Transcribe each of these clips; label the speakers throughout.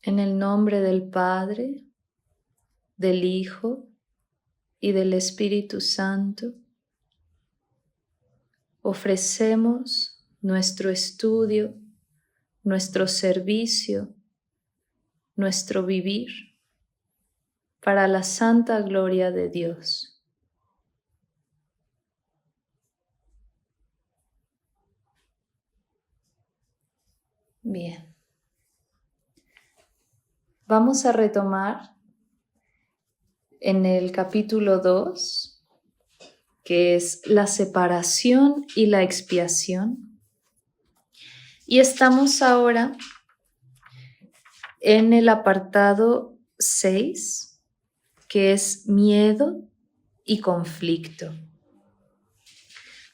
Speaker 1: En el nombre del Padre, del Hijo y del Espíritu Santo, ofrecemos nuestro estudio, nuestro servicio, nuestro vivir para la santa gloria de Dios. Bien. Vamos a retomar en el capítulo 2, que es la separación y la expiación. Y estamos ahora en el apartado 6, que es miedo y conflicto.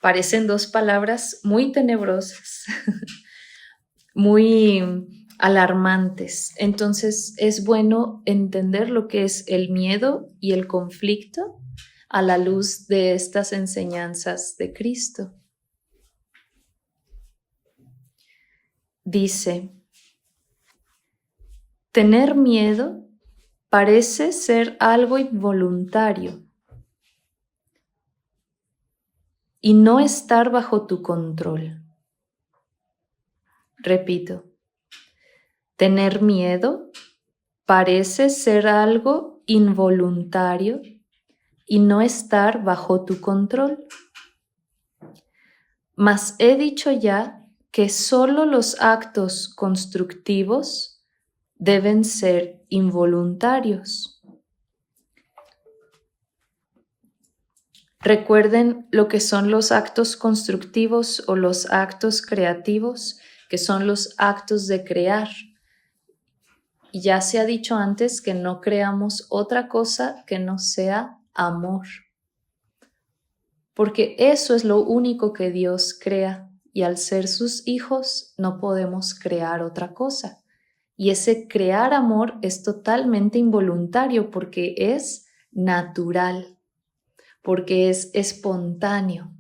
Speaker 1: Parecen dos palabras muy tenebrosas, muy alarmantes. Entonces es bueno entender lo que es el miedo y el conflicto a la luz de estas enseñanzas de Cristo. Dice: tener miedo parece ser algo involuntario y no estar bajo tu control. Repito, tener miedo parece ser algo involuntario y no estar bajo tu control. Mas he dicho ya que solo los actos constructivos deben ser involuntarios. Recuerden lo que son los actos constructivos o los actos creativos, que son los actos de crear. Y ya se ha dicho antes que no creamos otra cosa que no sea amor. Porque eso es lo único que Dios crea, y al ser sus hijos no podemos crear otra cosa. Y ese crear amor es totalmente involuntario porque es natural, porque es espontáneo,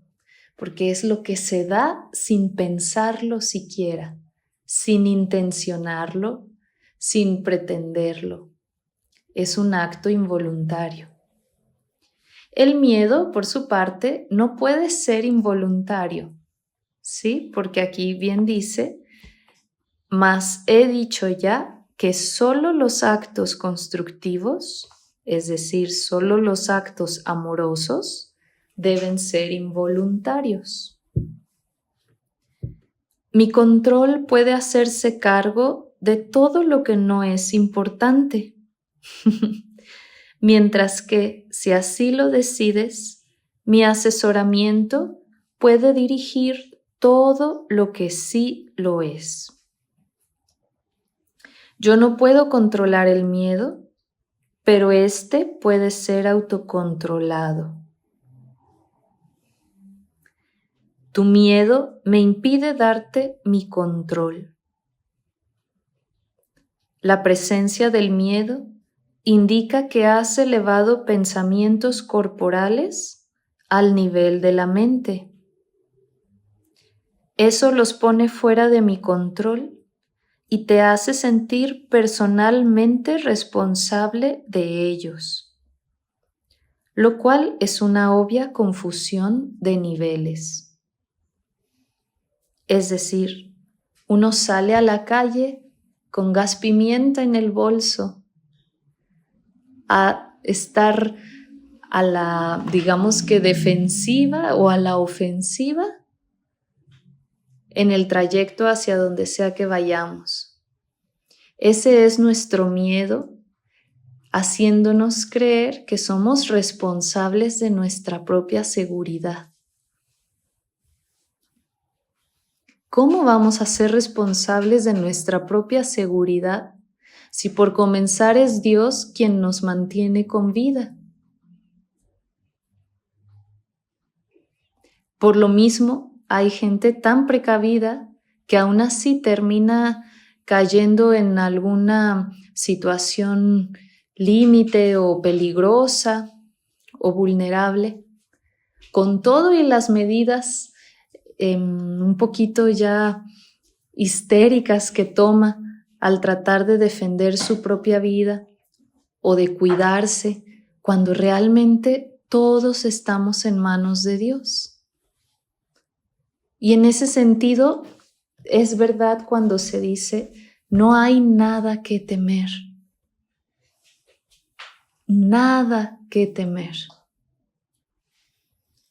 Speaker 1: porque es lo que se da sin pensarlo siquiera, sin intencionarlo, sin pretenderlo. Es un acto involuntario. El miedo, por su parte, no puede ser involuntario, ¿sí? Porque aquí bien dice: mas he dicho ya que solo los actos constructivos, es decir, solo los actos amorosos, deben ser involuntarios. Mi control puede hacerse cargo de todo lo que no es importante, mientras que, si así lo decides, mi asesoramiento puede dirigir todo lo que sí lo es. Yo no puedo controlar el miedo, pero este puede ser autocontrolado. Tu miedo me impide darte mi control. La presencia del miedo indica que has elevado pensamientos corporales al nivel de la mente. Eso los pone fuera de mi control y te hace sentir personalmente responsable de ellos, lo cual es una obvia confusión de niveles. Es decir, uno sale a la calle con gas pimienta en el bolso a estar a la, digamos que defensiva o a la ofensiva en el trayecto hacia donde sea que vayamos. Ese es nuestro miedo, haciéndonos creer que somos responsables de nuestra propia seguridad. ¿Cómo vamos a ser responsables de nuestra propia seguridad si por comenzar es Dios quien nos mantiene con vida? Por lo mismo, hay gente tan precavida que aún así termina cayendo en alguna situación límite o peligrosa o vulnerable, con todo y las medidas un poquito ya histéricas que toma al tratar de defender su propia vida o de cuidarse, cuando realmente todos estamos en manos de Dios. Y en ese sentido, es verdad cuando se dice, no hay nada que temer. Nada que temer.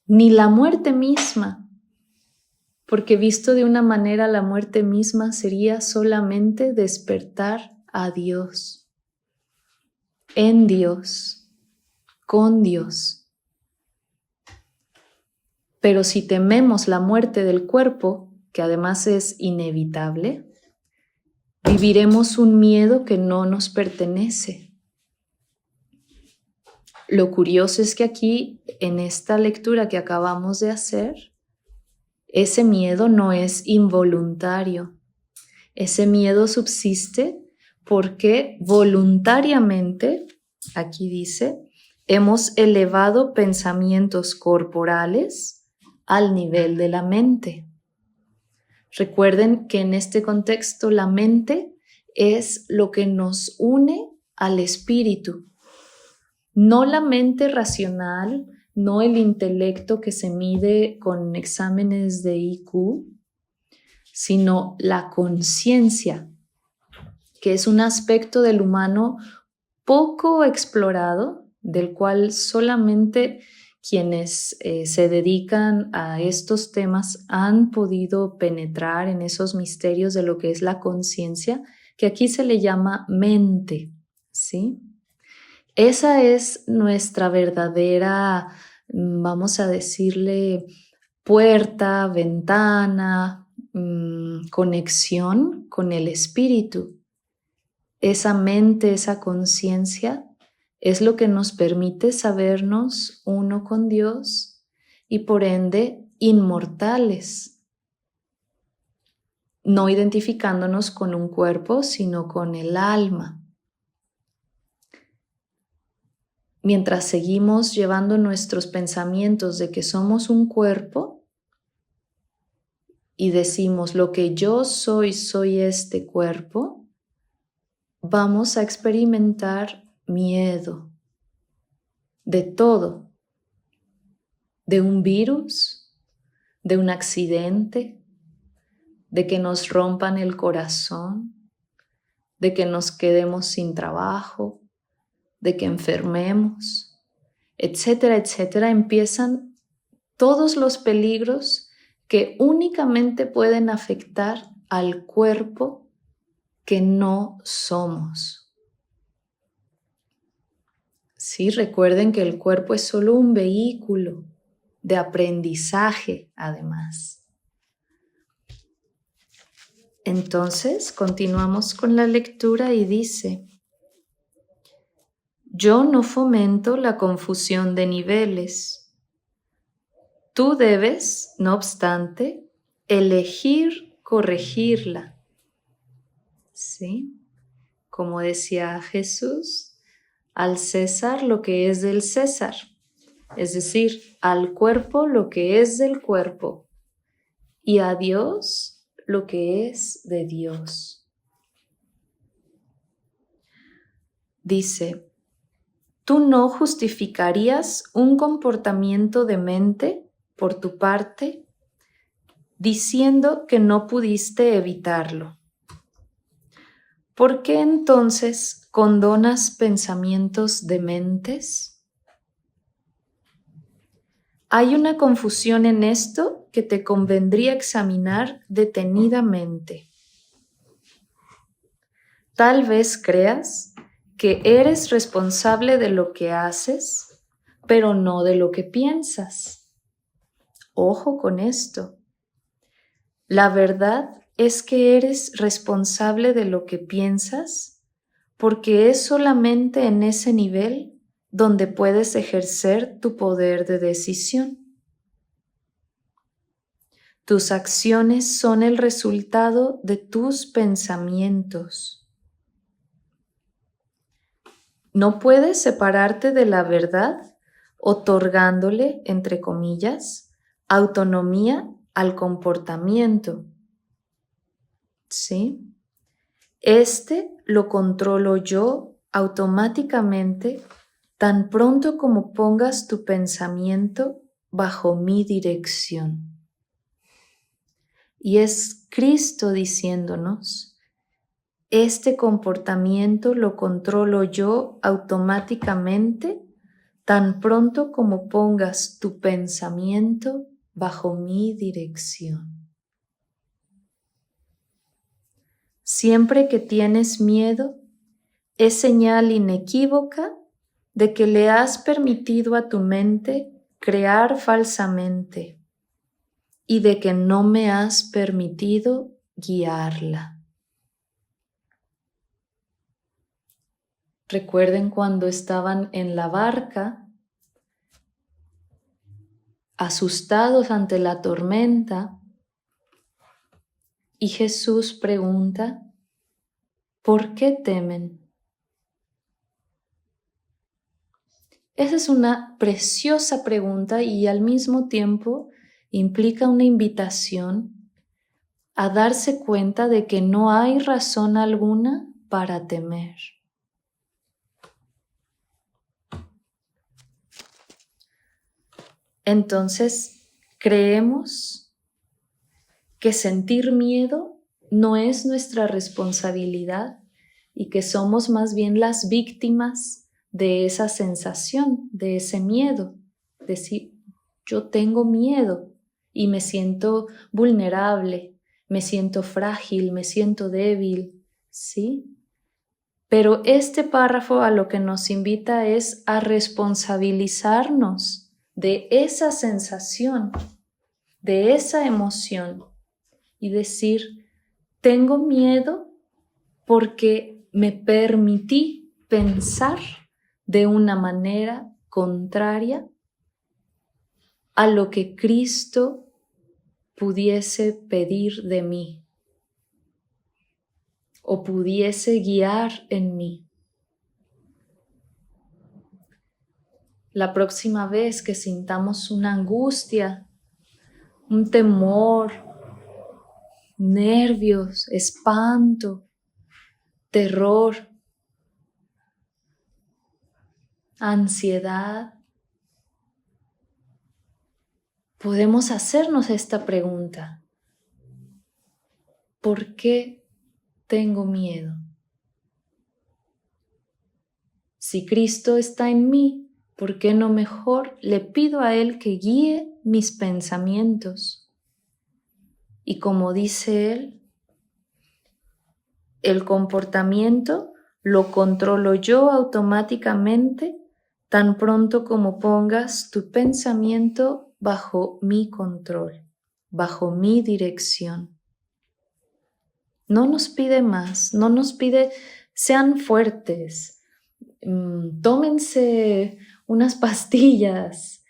Speaker 1: Ni la muerte misma, porque visto de una manera la muerte misma sería solamente despertar a Dios, en Dios, con Dios. Pero si tememos la muerte del cuerpo, que además es inevitable, viviremos un miedo que no nos pertenece. Lo curioso es que aquí, en esta lectura que acabamos de hacer, ese miedo no es involuntario. Ese miedo subsiste porque voluntariamente, aquí dice, hemos elevado pensamientos corporales al nivel de la mente. Recuerden que en este contexto la mente es lo que nos une al espíritu. No la mente racional, no el intelecto que se mide con exámenes de IQ, sino la conciencia, que es un aspecto del humano poco explorado, del cual solamente quienes se dedican a estos temas han podido penetrar en esos misterios de lo que es la conciencia, que aquí se le llama mente, ¿sí? Esa es nuestra verdadera, vamos a decirle, puerta, ventana, conexión con el espíritu. Esa mente, esa conciencia es lo que nos permite sabernos uno con Dios y por ende inmortales, no identificándonos con un cuerpo, sino con el alma. Mientras seguimos llevando nuestros pensamientos de que somos un cuerpo y decimos lo que yo soy este cuerpo, vamos a experimentar miedo de todo, de un virus, de un accidente, de que nos rompan el corazón, de que nos quedemos sin trabajo, de que enfermemos, etcétera, etcétera. Empiezan todos los peligros que únicamente pueden afectar al cuerpo que no somos. Sí, recuerden que el cuerpo es solo un vehículo de aprendizaje, además. Entonces, continuamos con la lectura y dice: yo no fomento la confusión de niveles. Tú debes, no obstante, elegir corregirla. ¿Sí? Como decía Jesús, al César lo que es del César, es decir, al cuerpo lo que es del cuerpo y a Dios lo que es de Dios. Dice: tú no justificarías un comportamiento demente por tu parte diciendo que no pudiste evitarlo. ¿Por qué entonces condonas pensamientos dementes? Hay una confusión en esto que te convendría examinar detenidamente. Tal vez creas que eres responsable de lo que haces, pero no de lo que piensas. Ojo con esto. La verdad es que eres responsable de lo que piensas porque es solamente en ese nivel donde puedes ejercer tu poder de decisión. Tus acciones son el resultado de tus pensamientos. No puedes separarte de la verdad otorgándole, entre comillas, autonomía al comportamiento. ¿Sí? Lo controlo yo automáticamente tan pronto como pongas tu pensamiento bajo mi dirección. Y es Cristo diciéndonos, este comportamiento lo controlo yo automáticamente tan pronto como pongas tu pensamiento bajo mi dirección. Siempre que tienes miedo, es señal inequívoca de que le has permitido a tu mente crear falsamente y de que no me has permitido guiarla. Recuerden cuando estaban en la barca, asustados ante la tormenta, y Jesús pregunta, ¿por qué temen? Esa es una preciosa pregunta y al mismo tiempo implica una invitación a darse cuenta de que no hay razón alguna para temer. Entonces, creemos que sentir miedo no es nuestra responsabilidad y que somos más bien las víctimas de esa sensación, de ese miedo. Decir, yo tengo miedo y me siento vulnerable, me siento frágil, me siento débil, ¿sí? Pero este párrafo a lo que nos invita es a responsabilizarnos de esa sensación, de esa emoción y decir, tengo miedo porque me permití pensar de una manera contraria a lo que Cristo pudiese pedir de mí o pudiese guiar en mí. La próxima vez que sintamos una angustia, un temor, nervios, espanto, terror, ansiedad, podemos hacernos esta pregunta. ¿Por qué tengo miedo? Si Cristo está en mí, ¿por qué no mejor le pido a Él que guíe mis pensamientos? Y como dice Él, el comportamiento lo controlo yo automáticamente tan pronto como pongas tu pensamiento bajo mi control, bajo mi dirección. No nos pide más, no nos pide sean fuertes, tómense unas pastillas,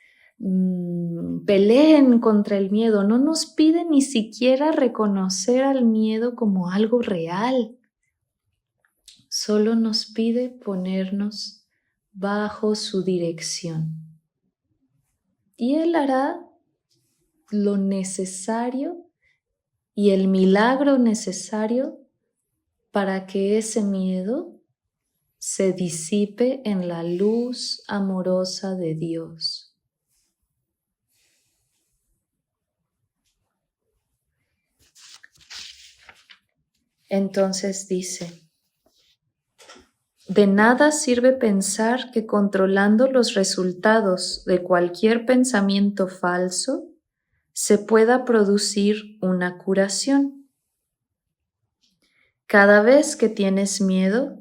Speaker 1: peleen contra el miedo. No nos pide ni siquiera reconocer al miedo como algo real. Solo nos pide ponernos bajo su dirección. Y Él hará lo necesario y el milagro necesario para que ese miedo se disipe en la luz amorosa de Dios. Entonces dice, de nada sirve pensar que controlando los resultados de cualquier pensamiento falso se pueda producir una curación. Cada vez que tienes miedo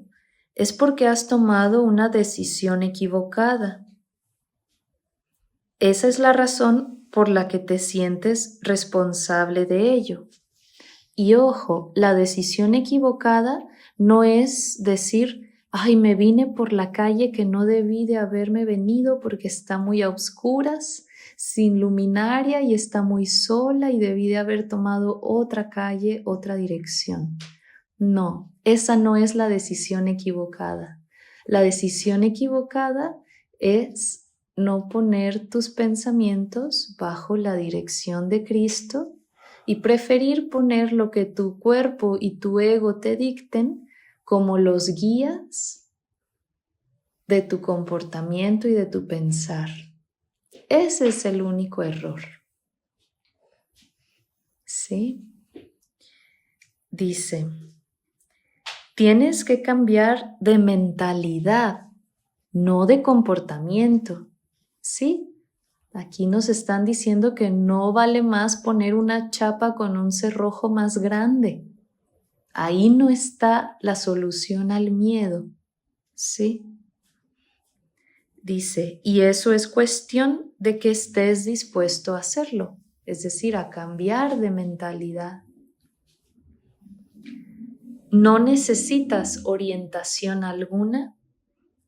Speaker 1: es porque has tomado una decisión equivocada. Esa es la razón por la que te sientes responsable de ello. Y ojo, la decisión equivocada no es decir, ay, me vine por la calle que no debí de haberme venido porque está muy a oscuras, sin luminaria y está muy sola y debí de haber tomado otra calle, otra dirección. No, esa no es la decisión equivocada. La decisión equivocada es no poner tus pensamientos bajo la dirección de Cristo y preferir poner lo que tu cuerpo y tu ego te dicten como los guías de tu comportamiento y de tu pensar. Ese es el único error. ¿Sí? Dice, tienes que cambiar de mentalidad, no de comportamiento. ¿Sí? Aquí nos están diciendo que no vale más poner una chapa con un cerrojo más grande. Ahí no está la solución al miedo. ¿Sí? Dice, y eso es cuestión de que estés dispuesto a hacerlo, es decir, a cambiar de mentalidad. No necesitas orientación alguna,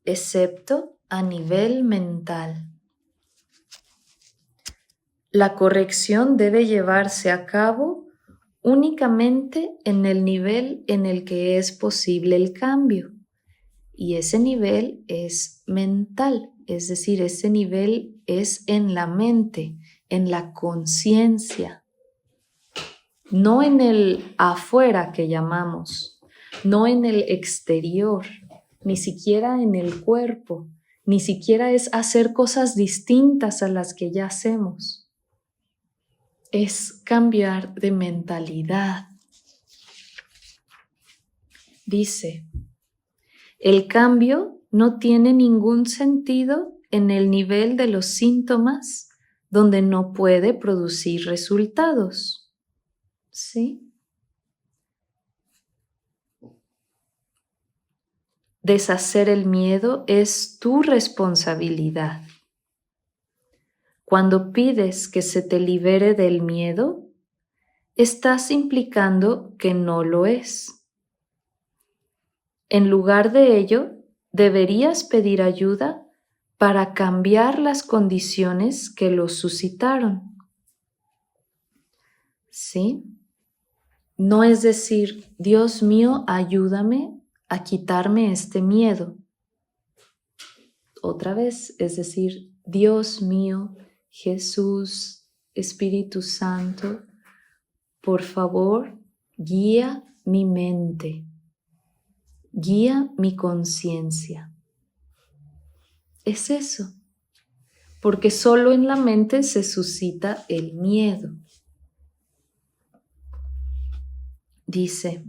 Speaker 1: excepto a nivel mental. La corrección debe llevarse a cabo únicamente en el nivel en el que es posible el cambio. Y ese nivel es mental, es decir, ese nivel es en la mente, en la conciencia, no en el afuera que llamamos, no en el exterior, ni siquiera en el cuerpo, ni siquiera es hacer cosas distintas a las que ya hacemos. Es cambiar de mentalidad. Dice, el cambio no tiene ningún sentido en el nivel de los síntomas donde no puede producir resultados. ¿Sí? Deshacer el miedo es tu responsabilidad. Cuando pides que se te libere del miedo, estás implicando que no lo es. En lugar de ello, deberías pedir ayuda para cambiar las condiciones que lo suscitaron. ¿Sí? No es decir, Dios mío, ayúdame a quitarme este miedo. Otra vez, es decir, Dios mío, Jesús, Espíritu Santo, por favor, guía mi mente, guía mi conciencia. Es eso, porque solo en la mente se suscita el miedo. Dice,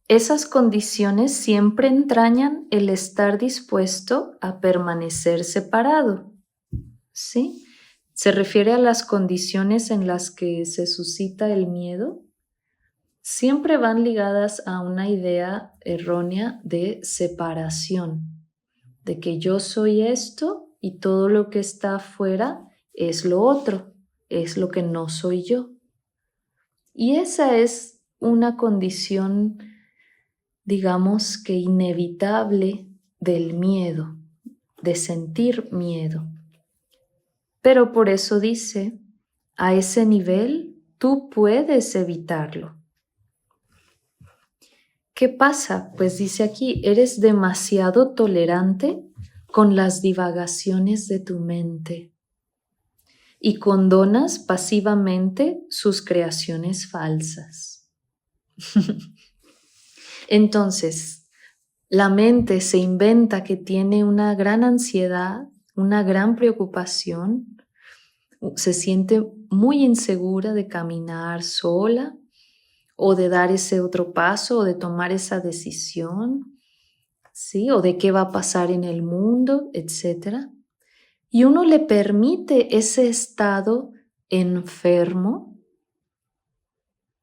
Speaker 1: esas condiciones siempre entrañan el estar dispuesto a permanecer separado. ¿Sí? Se refiere a las condiciones en las que se suscita el miedo. Siempre van ligadas a una idea errónea de separación, de que yo soy esto y todo lo que está afuera es lo otro, es lo que no soy yo. Y esa es una condición, digamos que inevitable del miedo, de sentir miedo. Pero por eso dice, a ese nivel tú puedes evitarlo. ¿Qué pasa? Pues dice aquí, eres demasiado tolerante con las divagaciones de tu mente y condonas pasivamente sus creaciones falsas. Entonces, la mente se inventa que tiene una gran ansiedad, una gran preocupación, se siente muy insegura de caminar sola o de dar ese otro paso o de tomar esa decisión, ¿sí? O de qué va a pasar en el mundo, etc. Y uno le permite ese estado enfermo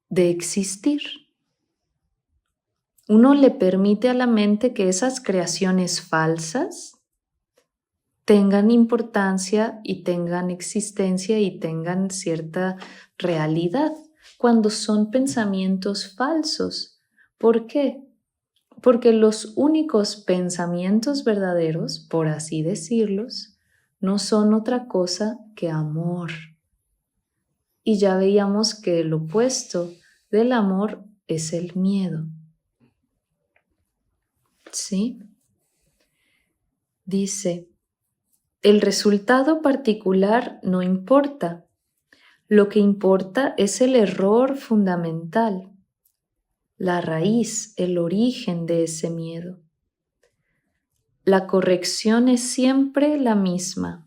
Speaker 1: de existir. Uno le permite a la mente que esas creaciones falsas tengan importancia y tengan existencia y tengan cierta realidad cuando son pensamientos falsos. ¿Por qué? Porque los únicos pensamientos verdaderos, por así decirlos, no son otra cosa que amor. Y ya veíamos que el opuesto del amor es el miedo. ¿Sí? Dice, el resultado particular no importa. Lo que importa es el error fundamental, la raíz, el origen de ese miedo. La corrección es siempre la misma.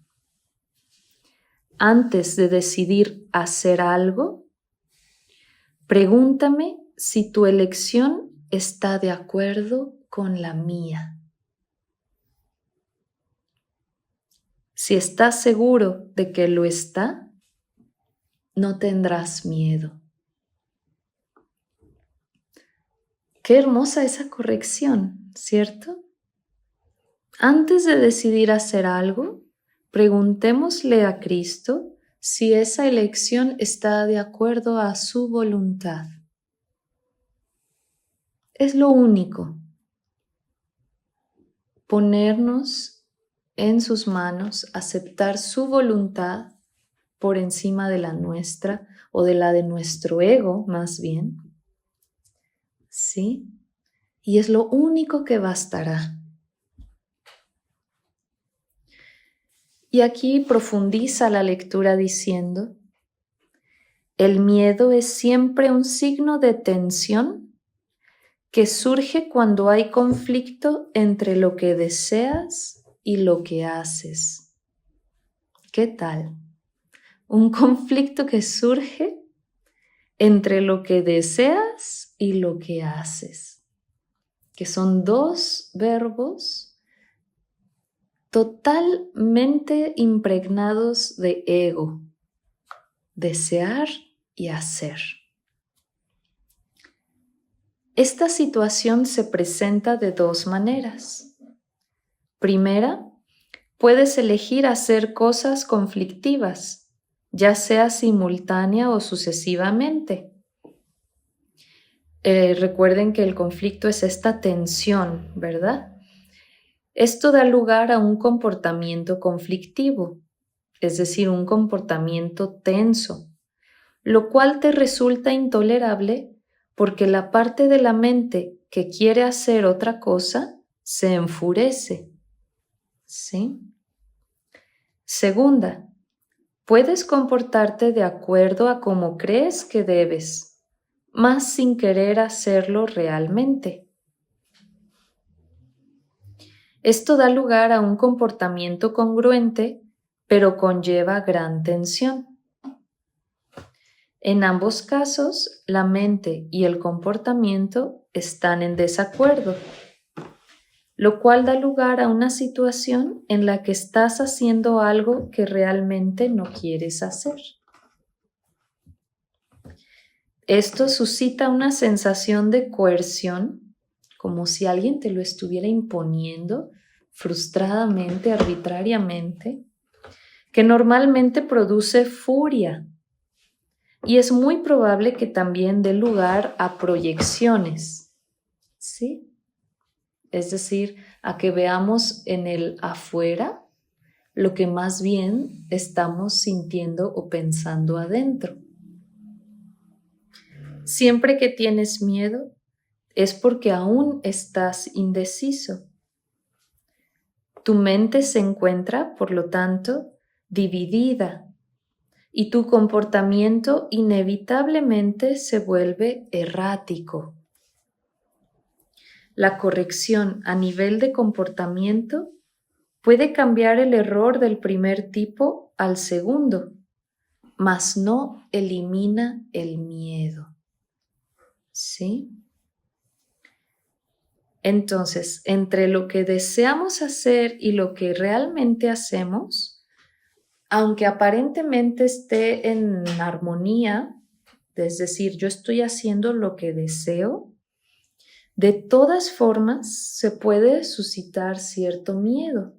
Speaker 1: Antes de decidir hacer algo, pregúntame si tu elección está de acuerdo con la mía. Si estás seguro de que lo está, no tendrás miedo. Qué hermosa esa corrección, ¿cierto? Antes de decidir hacer algo, preguntémosle a Cristo si esa elección está de acuerdo a su voluntad. Es lo único. Ponernos en sus manos, aceptar su voluntad por encima de la nuestra o de la de nuestro ego, más bien. ¿Sí? Y es lo único que bastará. Y aquí profundiza la lectura diciendo, el miedo es siempre un signo de tensión que surge cuando hay conflicto entre lo que deseas y lo que haces. ¿Qué tal? Un conflicto que surge entre lo que deseas y lo que haces, que son dos verbos totalmente impregnados de ego, desear y hacer. Esta situación se presenta de dos maneras. Primera, puedes elegir hacer cosas conflictivas, ya sea simultánea o sucesivamente. Recuerden que el conflicto es esta tensión, ¿verdad? Esto da lugar a un comportamiento conflictivo, es decir, un comportamiento tenso, lo cual te resulta intolerable porque la parte de la mente que quiere hacer otra cosa se enfurece. ¿Sí? Segunda, puedes comportarte de acuerdo a cómo crees que debes, mas sin querer hacerlo realmente. Esto da lugar a un comportamiento congruente, pero conlleva gran tensión. En ambos casos, la mente y el comportamiento están en desacuerdo, lo cual da lugar a una situación en la que estás haciendo algo que realmente no quieres hacer. Esto suscita una sensación de coerción, como si alguien te lo estuviera imponiendo frustradamente, arbitrariamente, que normalmente produce furia y es muy probable que también dé lugar a proyecciones, ¿sí? Es decir, a que veamos en el afuera lo que más bien estamos sintiendo o pensando adentro. Siempre que tienes miedo es porque aún estás indeciso. Tu mente se encuentra, por lo tanto, dividida y tu comportamiento inevitablemente se vuelve errático. La corrección a nivel de comportamiento puede cambiar el error del primer tipo al segundo, mas no elimina el miedo. ¿Sí? Entonces, entre lo que deseamos hacer y lo que realmente hacemos, aunque aparentemente esté en armonía, es decir, yo estoy haciendo lo que deseo, de todas formas se puede suscitar cierto miedo.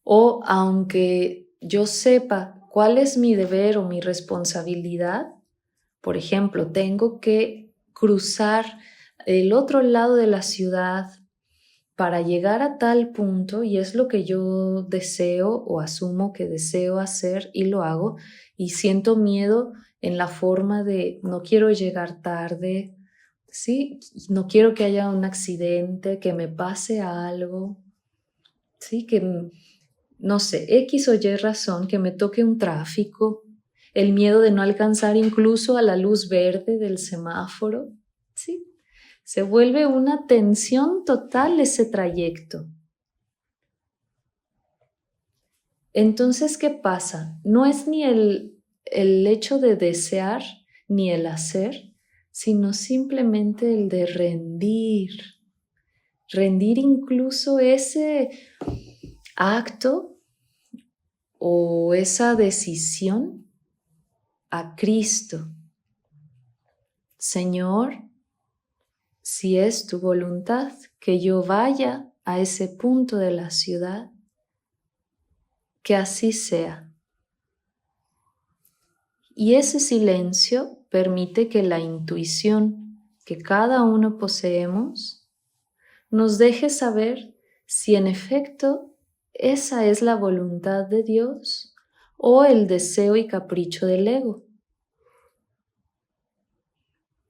Speaker 1: O aunque yo sepa cuál es mi deber o mi responsabilidad, por ejemplo, tengo que cruzar el otro lado de la ciudad para llegar a tal punto y es lo que yo deseo o asumo que deseo hacer y lo hago y siento miedo en la forma de no quiero llegar tarde, ¿sí? No quiero que haya un accidente, que me pase algo, ¿sí? Que no sé, X o Y razón, que me toque un tráfico, el miedo de no alcanzar incluso a la luz verde del semáforo, ¿sí? Se vuelve una tensión total ese trayecto. Entonces, ¿qué pasa? No es ni el hecho de desear ni el hacer, sino simplemente el de rendir. Rendir incluso ese acto o esa decisión a Cristo. Señor, si es tu voluntad que yo vaya a ese punto de la ciudad, que así sea. Y ese silencio permite que la intuición que cada uno poseemos nos deje saber si en efecto esa es la voluntad de Dios o el deseo y capricho del ego.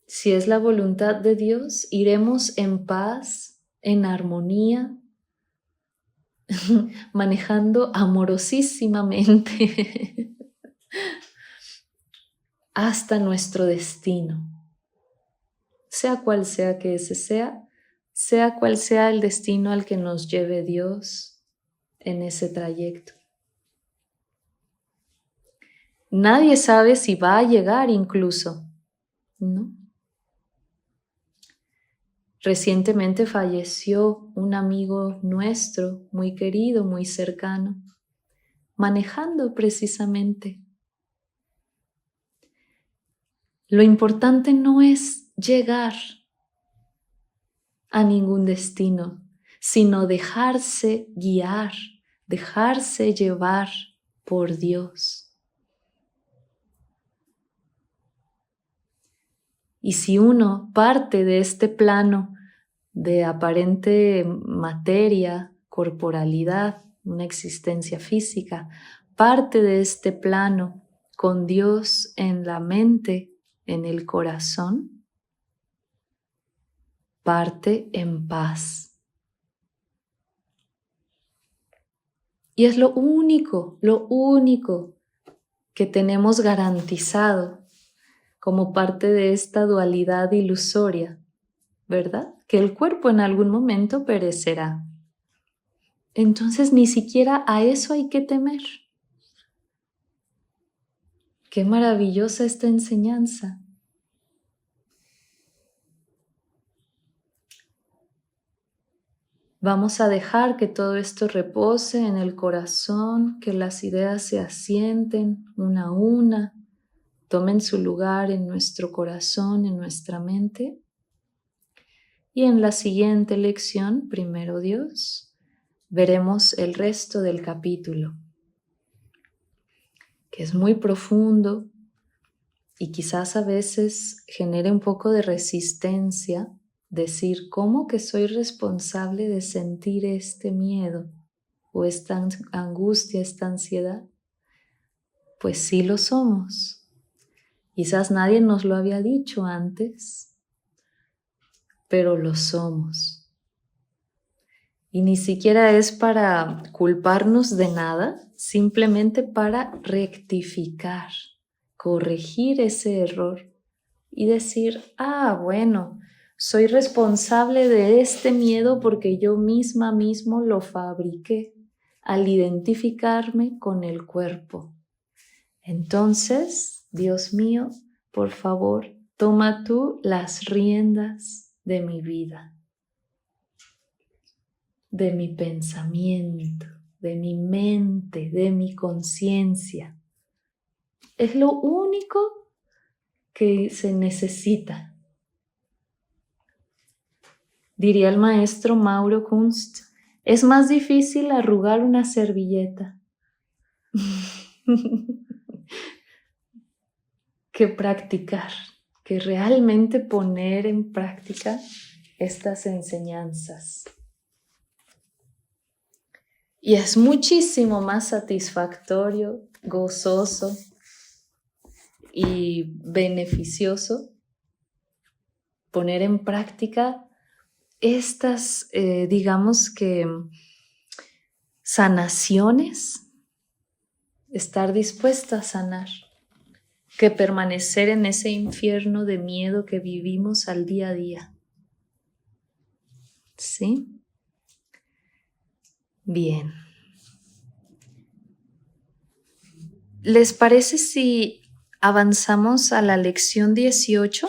Speaker 1: Si es la voluntad de Dios, iremos en paz, en armonía, manejando amorosísimamente hasta nuestro destino. Sea cual sea que ese sea cual sea el destino al que nos lleve Dios en ese trayecto. Nadie sabe si va a llegar incluso, ¿no? Recientemente falleció un amigo nuestro, muy querido, muy cercano, manejando precisamente. Lo importante no es llegar a ningún destino, sino dejarse guiar, dejarse llevar por Dios. Y si uno parte de este plano de aparente materia, corporalidad, una existencia física, parte de este plano con Dios en la mente, en el corazón, parte en paz. Y es lo único que tenemos garantizado como parte de esta dualidad ilusoria, ¿verdad? Que el cuerpo en algún momento perecerá. Entonces ni siquiera a eso hay que temer. Qué maravillosa esta enseñanza. Vamos a dejar que todo esto repose en el corazón, que las ideas se asienten una a una, tomen su lugar en nuestro corazón, en nuestra mente. Y en la siguiente lección, primero Dios, veremos el resto del capítulo, que es muy profundo y quizás a veces genere un poco de resistencia decir, ¿cómo que soy responsable de sentir este miedo o esta angustia, esta ansiedad? Pues sí lo somos. Quizás nadie nos lo había dicho antes, pero lo somos. Y ni siquiera es para culparnos de nada, simplemente para rectificar, corregir ese error y decir, bueno, soy responsable de este miedo porque yo mismo lo fabriqué al identificarme con el cuerpo. Entonces, Dios mío, por favor, toma tú las riendas de mi vida, de mi pensamiento, de mi mente, de mi conciencia. Es lo único que se necesita. Diría el maestro Mauro Kunst, es más difícil arrugar una servilleta que practicar, que realmente poner en práctica estas enseñanzas. Y es muchísimo más satisfactorio, gozoso y beneficioso poner en práctica estas, digamos que, sanaciones, estar dispuesta a sanar, que permanecer en ese infierno de miedo que vivimos al día a día. ¿Sí? Bien. ¿Les parece si avanzamos a la lección 18?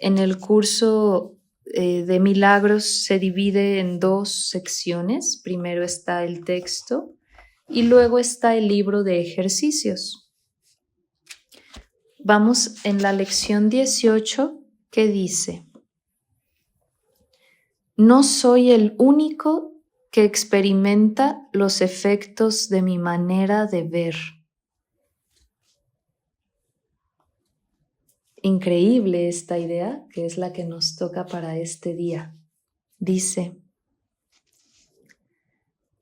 Speaker 1: En el curso de milagros se divide en 2 secciones. Primero está el texto y luego está el libro de ejercicios. Vamos en la lección 18 que dice: no soy el único que experimenta los efectos de mi manera de ver. Increíble esta idea, que es la que nos toca para este día. Dice: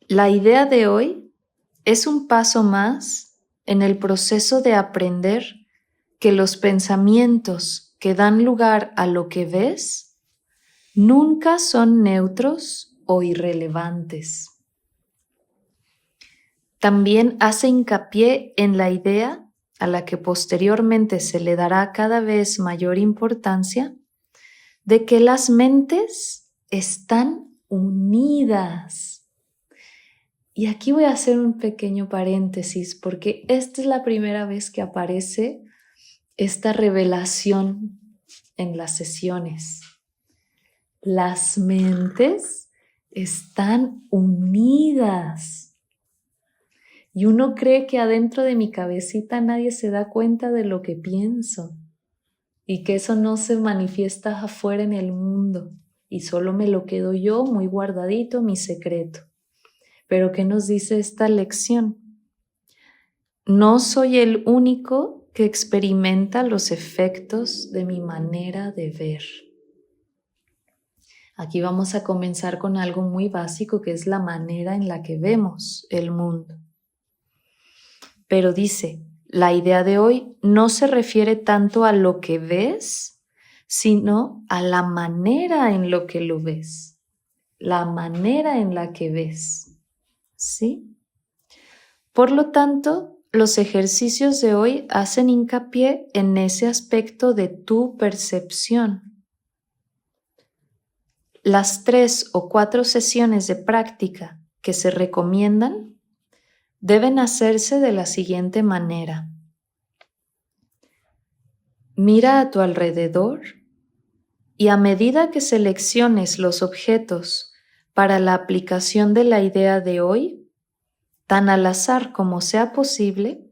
Speaker 1: la idea de hoy es un paso más en el proceso de aprender que los pensamientos que dan lugar a lo que ves nunca son neutros o irrelevantes. También hace hincapié en la idea, a la que posteriormente se le dará cada vez mayor importancia, de que las mentes están unidas. Y aquí voy a hacer un pequeño paréntesis, porque esta es la primera vez que aparece esta revelación en las sesiones. Las mentes están unidas. Y uno cree que adentro de mi cabecita nadie se da cuenta de lo que pienso y que eso no se manifiesta afuera en el mundo y solo me lo quedo yo muy guardadito, mi secreto. Pero ¿qué nos dice esta lección? No soy el único que experimenta los efectos de mi manera de ver. Aquí vamos a comenzar con algo muy básico, que es la manera en la que vemos el mundo. Pero dice, la idea de hoy no se refiere tanto a lo que ves, sino a la manera en lo que lo ves. La manera en la que ves. ¿Sí? Por lo tanto, los ejercicios de hoy hacen hincapié en ese aspecto de tu percepción. Las 3 o 4 sesiones de práctica que se recomiendan deben hacerse de la siguiente manera. Mira a tu alrededor y a medida que selecciones los objetos para la aplicación de la idea de hoy, tan al azar como sea posible,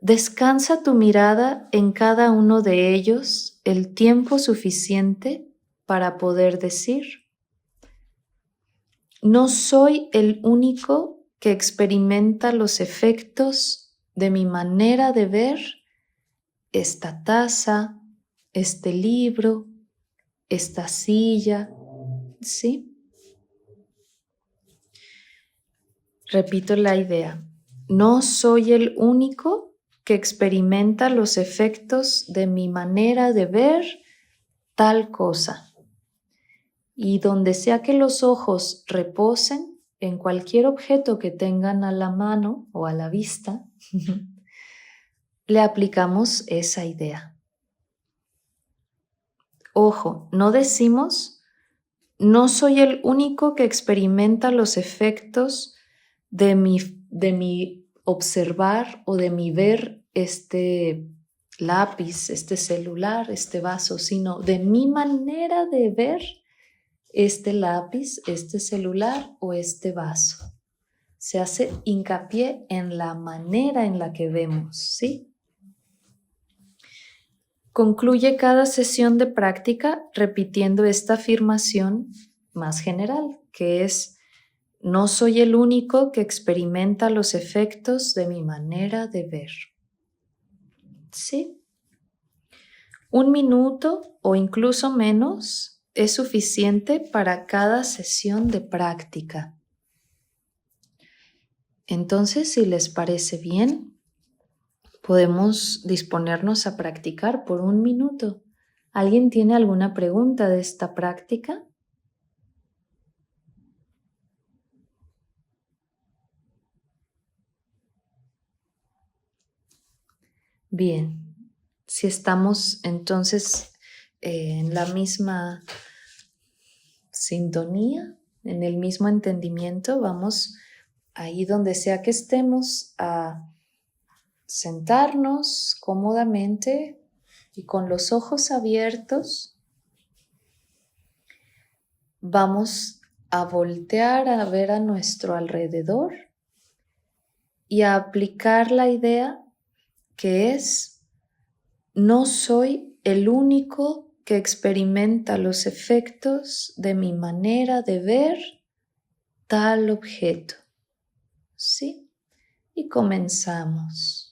Speaker 1: descansa tu mirada en cada uno de ellos el tiempo suficiente para poder decir: no soy el único que experimenta los efectos de mi manera de ver esta taza, este libro, esta silla, ¿sí? Repito la idea. No soy el único que experimenta los efectos de mi manera de ver tal cosa. Y donde sea que los ojos reposen en cualquier objeto que tengan a la mano o a la vista, le aplicamos esa idea. Ojo, no decimos: no soy el único que experimenta los efectos de mi observar o de mi ver este lápiz, este celular, este vaso, sino de mi manera de ver este lápiz, este celular o este vaso. Se hace hincapié en la manera en la que vemos, ¿sí? Concluye cada sesión de práctica repitiendo esta afirmación más general, que es: no soy el único que experimenta los efectos de mi manera de ver. ¿Sí? 1 minuto o incluso menos es suficiente para cada sesión de práctica. Entonces, si les parece bien, podemos disponernos a practicar por 1 minuto. ¿Alguien tiene alguna pregunta de esta práctica? Bien, si estamos entonces en la misma sintonía, en el mismo entendimiento, vamos ahí donde sea que estemos a sentarnos cómodamente y con los ojos abiertos. Vamos a voltear a ver a nuestro alrededor y a aplicar la idea que es: no soy el único que experimenta los efectos de mi manera de ver tal objeto. ¿Sí? Y comenzamos.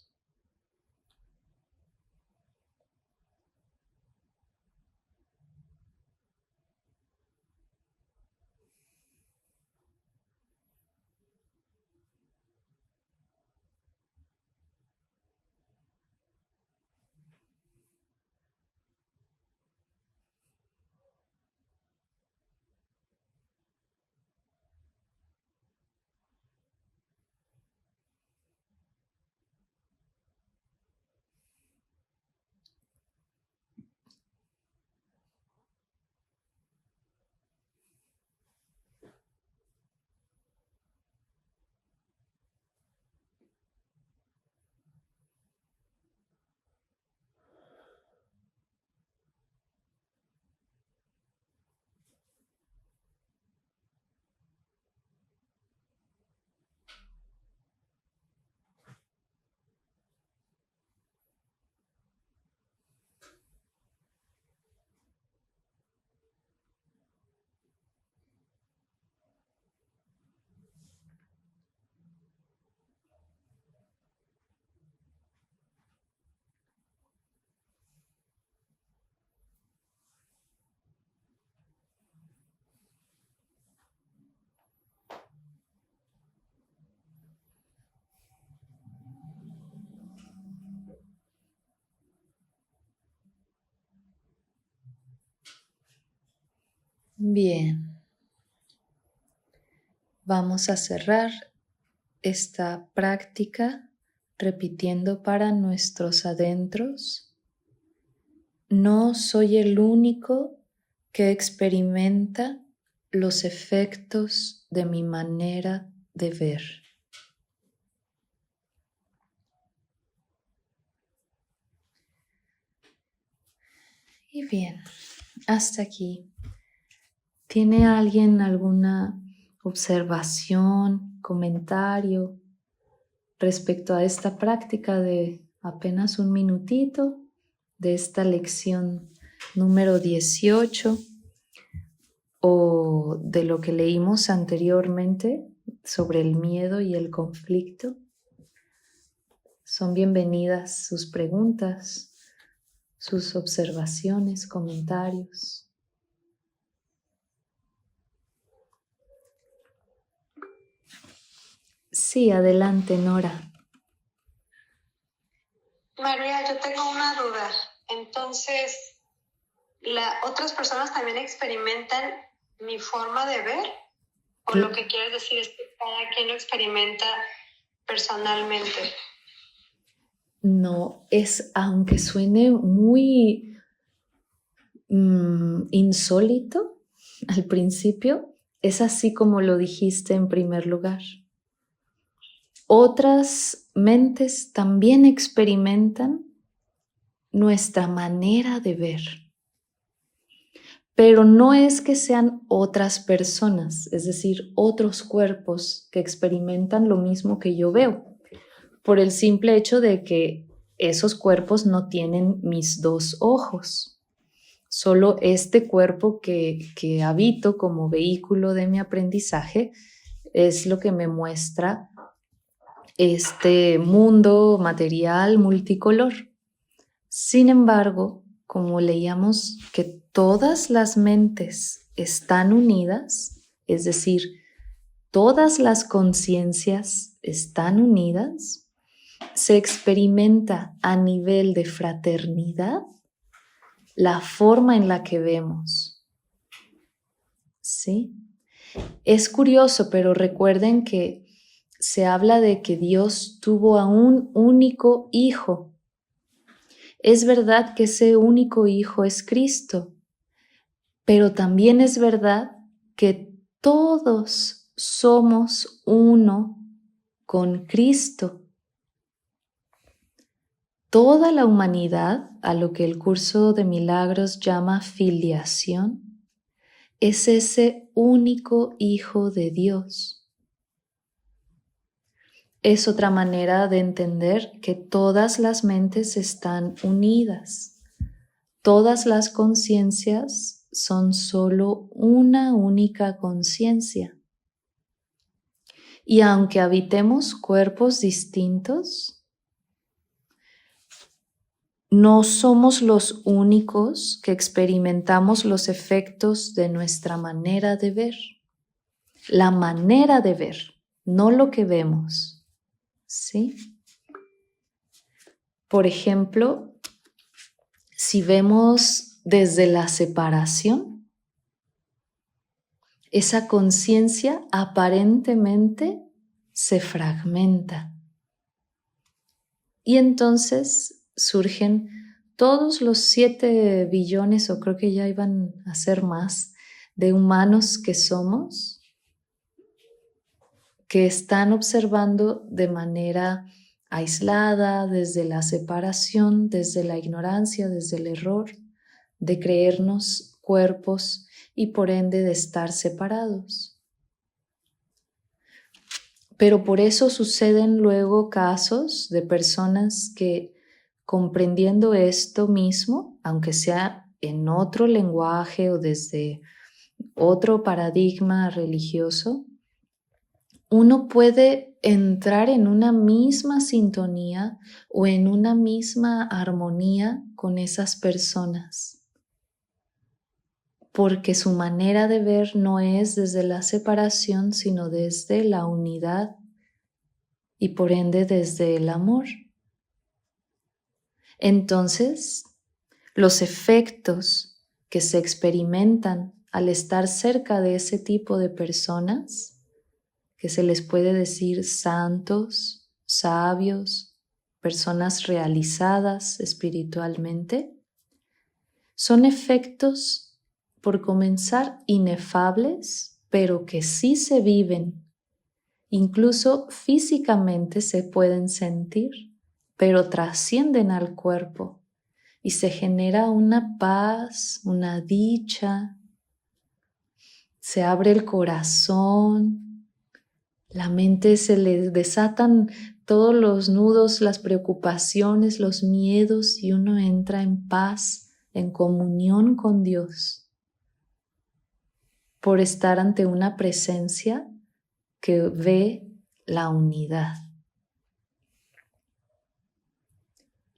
Speaker 1: Bien, vamos a cerrar esta práctica repitiendo para nuestros adentros: no soy el único que experimenta los efectos de mi manera de ver. Y bien, hasta aquí. ¿Tiene alguien alguna observación, comentario respecto a esta práctica de apenas un minutito, de esta lección número 18 o de lo que leímos anteriormente sobre el miedo y el conflicto? Son bienvenidas sus preguntas, sus observaciones, comentarios. Sí, adelante, Nora.
Speaker 2: María, yo tengo una duda. Entonces, ¿otras personas también experimentan mi forma de ver? ¿O lo que quieres decir es que cada quien lo experimenta personalmente?
Speaker 1: No, aunque suene muy insólito al principio, es así como lo dijiste en primer lugar. Otras mentes también experimentan nuestra manera de ver, pero no es que sean otras personas, es decir, otros cuerpos que experimentan lo mismo que yo veo, por el simple hecho de que esos cuerpos no tienen mis dos ojos. Solo este cuerpo que habito como vehículo de mi aprendizaje es lo que me muestra este mundo material multicolor. Sin embargo, como leíamos que todas las mentes están unidas, es decir, todas las conciencias están unidas, se experimenta a nivel de fraternidad la forma en la que vemos. ¿Sí? Es curioso, pero recuerden que se habla de que Dios tuvo a un único hijo Es verdad que ese único Hijo es Cristo, pero también es verdad que todos somos uno con Cristo. Toda la humanidad, a lo que el curso de milagros llama filiación, es ese único Hijo de Dios. Es otra manera de entender que todas las mentes están unidas. Todas las conciencias son solo una única conciencia. Y aunque habitemos cuerpos distintos, no somos los únicos que experimentamos los efectos de nuestra manera de ver. La manera de ver, no lo que vemos. ¿Sí? Por ejemplo, si vemos desde la separación, esa conciencia aparentemente se fragmenta. Y entonces surgen todos los 7 billones, o creo que ya iban a ser más, de humanos que somos, que están observando de manera aislada, desde la separación, desde la ignorancia, desde el error, de creernos cuerpos y por ende de estar separados. Pero por eso suceden luego casos de personas que, comprendiendo esto mismo, aunque sea en otro lenguaje o desde otro paradigma religioso, uno puede entrar en una misma sintonía o en una misma armonía con esas personas, porque su manera de ver no es desde la separación, sino desde la unidad y por ende desde el amor. Entonces, los efectos que se experimentan al estar cerca de ese tipo de personas, que se les puede decir santos, sabios, personas realizadas espiritualmente, son efectos, por comenzar, inefables, pero que sí se viven. Incluso físicamente se pueden sentir, pero trascienden al cuerpo y se genera una paz, una dicha, se abre el corazón. La mente se le desatan todos los nudos, las preocupaciones, los miedos y uno entra en paz, en comunión con Dios, por estar ante una presencia que ve la unidad.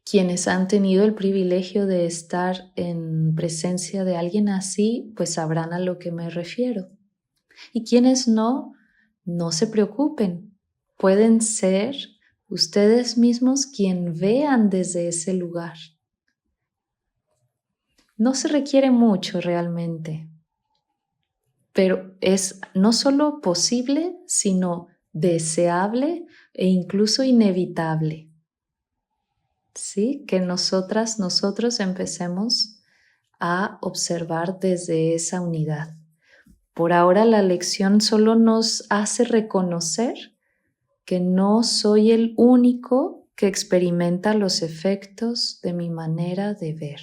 Speaker 1: Quienes han tenido el privilegio de estar en presencia de alguien así, pues sabrán a lo que me refiero. Y quienes no se preocupen, pueden ser ustedes mismos quien vean desde ese lugar. No se requiere mucho realmente, pero es no solo posible, sino deseable e incluso inevitable. ¿Sí? Que nosotros empecemos a observar desde esa unidad. Por ahora la lección solo nos hace reconocer que no soy el único que experimenta los efectos de mi manera de ver.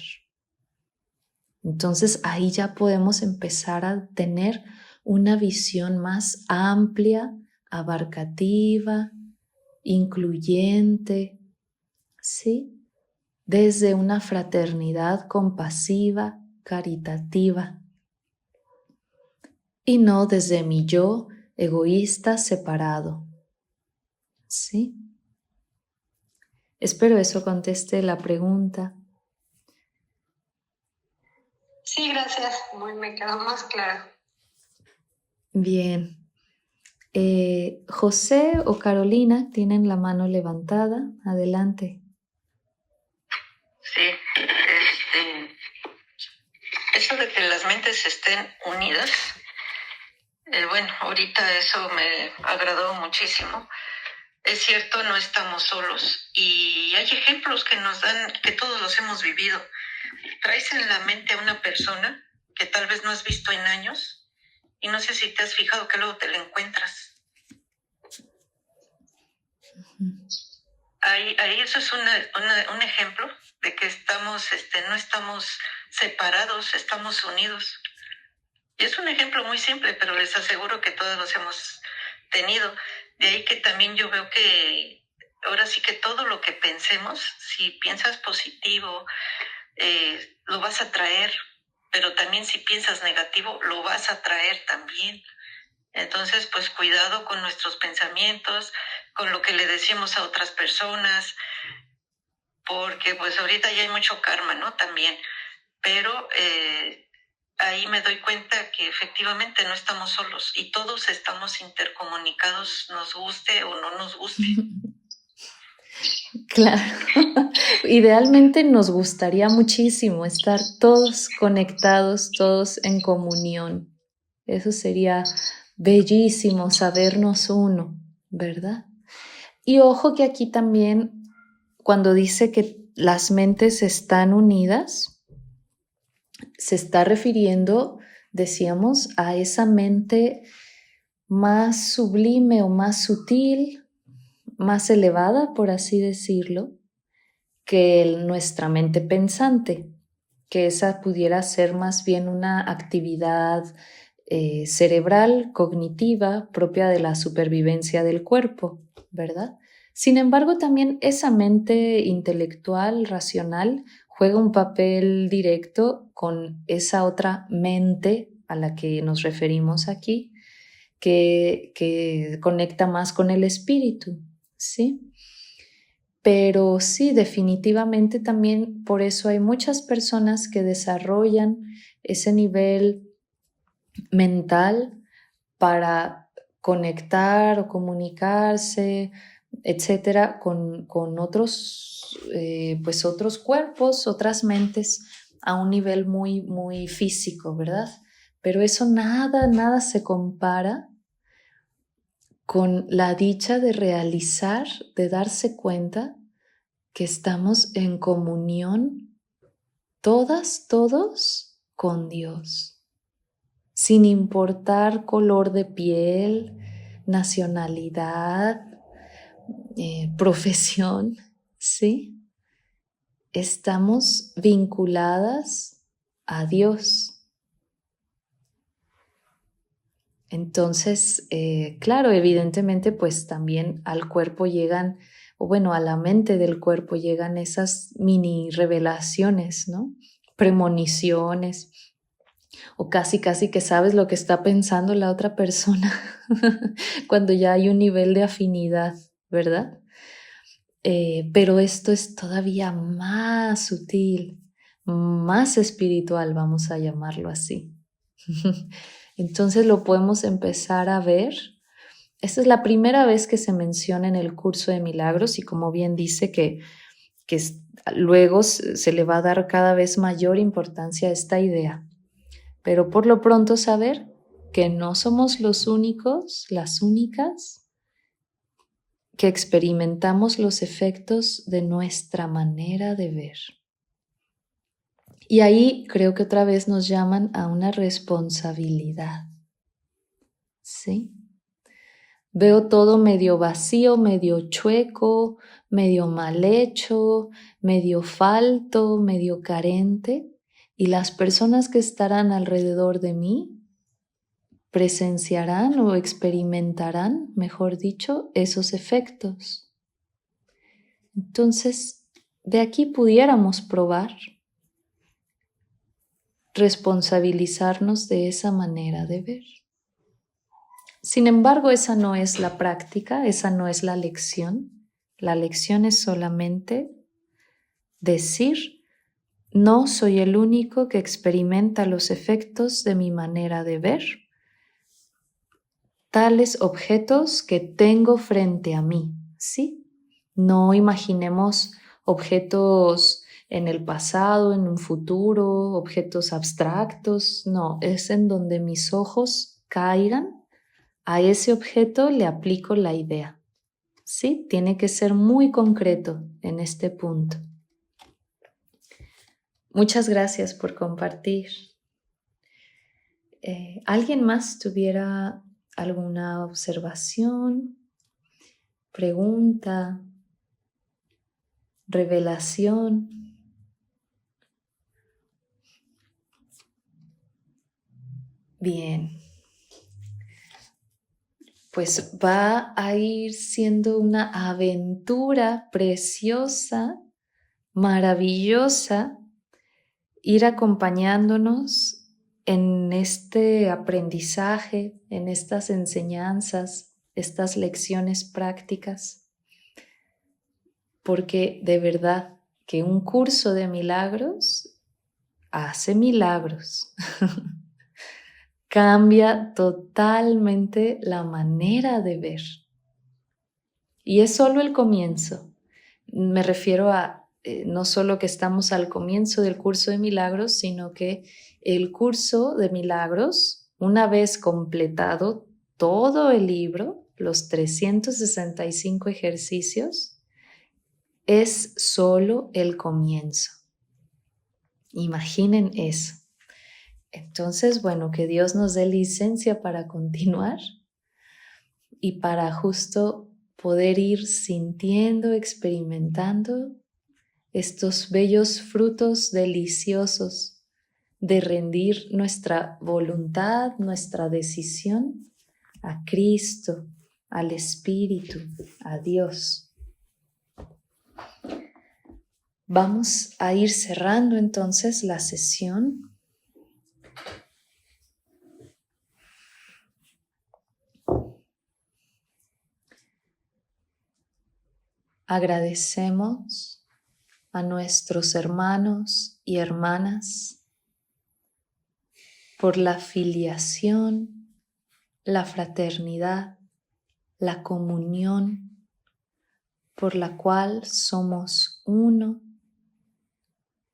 Speaker 1: Entonces ahí ya podemos empezar a tener una visión más amplia, abarcativa, incluyente, ¿sí? Desde una fraternidad compasiva, caritativa. Y no desde mi yo egoísta separado. ¿Sí? Espero eso conteste la pregunta.
Speaker 2: Sí, gracias. Me quedó más claro.
Speaker 1: Bien. José o Carolina tienen la mano levantada. Adelante.
Speaker 3: Sí, eso de que las mentes estén unidas, bueno, ahorita eso me agradó muchísimo, Es cierto, no estamos solos y hay ejemplos que nos dan, que todos los hemos vivido. Traes en la mente a una persona que tal vez no has visto en años y no sé si te has fijado que luego te la encuentras. Ahí eso es un ejemplo de que estamos, no estamos separados, estamos unidos. Y es un ejemplo muy simple, pero les aseguro que todos los hemos tenido. De ahí que también yo veo que ahora sí que todo lo que pensemos, si piensas positivo, lo vas a traer, pero también si piensas negativo, lo vas a traer también. Entonces, pues cuidado con nuestros pensamientos, con lo que le decimos a otras personas, porque pues ahorita ya hay mucho karma, ¿no? También, pero ahí me doy cuenta que efectivamente no estamos solos y todos estamos intercomunicados, nos guste o no nos guste.
Speaker 1: Claro, idealmente nos gustaría muchísimo estar todos conectados, todos en comunión. Eso sería bellísimo, sabernos uno, ¿verdad? Y ojo que aquí también, cuando dice que las mentes están unidas, se está refiriendo, decíamos, a esa mente más sublime o más sutil, más elevada, por así decirlo, que nuestra mente pensante, que esa pudiera ser más bien una actividad cerebral, cognitiva, propia de la supervivencia del cuerpo, ¿verdad? Sin embargo, también esa mente intelectual, racional, juega un papel directo con esa otra mente a la que nos referimos aquí, que conecta más con el espíritu, ¿sí? Pero sí, definitivamente también por eso hay muchas personas que desarrollan ese nivel mental para conectar o comunicarse, etcétera, con otros, pues otros cuerpos, otras mentes a un nivel muy, muy físico, ¿verdad? Pero eso nada se compara con la dicha de realizar, de darse cuenta que estamos en comunión todos con Dios, sin importar color de piel, nacionalidad, profesión, ¿sí? Estamos vinculadas a Dios. Entonces, claro, evidentemente, pues también al cuerpo llegan, o bueno, a la mente del cuerpo llegan esas mini revelaciones, ¿no? Premoniciones, o casi que sabes lo que está pensando la otra persona cuando ya hay un nivel de afinidad, ¿verdad? Pero esto es todavía más sutil, más espiritual, vamos a llamarlo así. Entonces lo podemos empezar a ver. Esta es la primera vez que se menciona en el curso de milagros y como bien dice que luego se le va a dar cada vez mayor importancia a esta idea. Pero por lo pronto saber que no somos los únicos, las únicas, que experimentamos los efectos de nuestra manera de ver. Y ahí creo que otra vez nos llaman a una responsabilidad. ¿Sí? Veo todo medio vacío, medio chueco, medio mal hecho, medio falto, medio carente, y las personas que estarán alrededor de mí presenciarán o experimentarán, mejor dicho, esos efectos. Entonces, de aquí pudiéramos probar responsabilizarnos de esa manera de ver. Sin embargo, esa no es la práctica, esa no es la lección. La lección es solamente decir, no soy el único que experimenta los efectos de mi manera de ver, tales objetos que tengo frente a mí, ¿sí? No imaginemos objetos en el pasado, en un futuro, objetos abstractos, no, es en donde mis ojos caigan, a ese objeto le aplico la idea. Sí, tiene que ser muy concreto en este punto. Muchas gracias por compartir. ¿Alguien más tuviera alguna observación, pregunta, revelación? Bien, pues va a ir siendo una aventura preciosa, maravillosa, ir acompañándonos en este aprendizaje, en estas enseñanzas, estas lecciones prácticas, porque de verdad que un curso de milagros hace milagros. Cambia totalmente la manera de ver. Y es solo el comienzo. Me refiero a no solo que estamos al comienzo del curso de milagros, sino que el curso de milagros, una vez completado todo el libro, los 365 ejercicios, es solo el comienzo. Imaginen eso. Entonces, bueno, que Dios nos dé licencia para continuar y para justo poder ir sintiendo, experimentando estos bellos frutos deliciosos de rendir nuestra voluntad, nuestra decisión a Cristo, al Espíritu, a Dios. Vamos a ir cerrando entonces la sesión. Agradecemos a nuestros hermanos y hermanas por la filiación, la fraternidad, la comunión, por la cual somos uno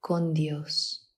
Speaker 1: con Dios.